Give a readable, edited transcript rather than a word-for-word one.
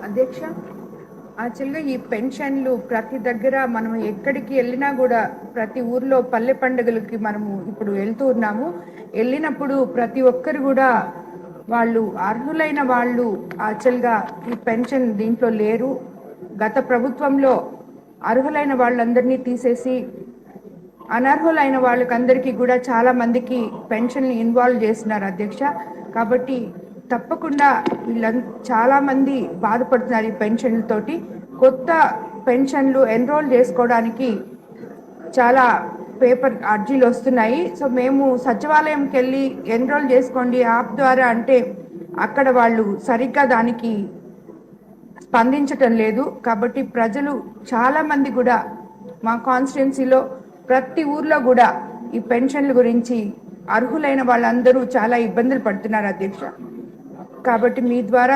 అధ్యక్ష, యాక్చువల్గా ఈ పెన్షన్లు ప్రతి దగ్గర మనం ఎక్కడికి వెళ్ళినా కూడా ప్రతి ఊర్లో పల్లె పండుగలకి మనము ఇప్పుడు వెళ్తూ ఉన్నాము. వెళ్ళినప్పుడు ప్రతి ఒక్కరు కూడా వాళ్ళు అర్హులైన వాళ్ళు యాక్చువల్గా ఈ పెన్షన్ దీంట్లో లేరు. గత ప్రభుత్వంలో అర్హులైన వాళ్ళందరినీ తీసేసి అనర్హులైన వాళ్ళకందరికీ కూడా చాలా మందికి పెన్షన్ ఇన్వాల్వ్ చేస్తున్నారు అధ్యక్ష. కాబట్టి తప్పకుండా చాలా మంది బాధపడుతున్నారు ఈ పెన్షన్లతోటి. కొత్త పెన్షన్లు ఎన్రోల్ చేసుకోవడానికి చాలా పేపర్ అర్జీలు వస్తున్నాయి. సో మేము సచివాలయంకి వెళ్ళి ఎన్రోల్ చేసుకోండి యాప్ ద్వారా అంటే అక్కడ వాళ్ళు సరిగ్గా దానికి స్పందించటం లేదు. కాబట్టి ప్రజలు చాలా మంది కూడా మా కాన్స్టిట్యున్సీలో ప్రతి ఊర్లో కూడా ఈ పెన్షన్ల గురించి అర్హులైన వాళ్ళందరూ చాలా ఇబ్బందులు పడుతున్నారు అధ్యక్ష. కాబట్టి మీ ద్వారా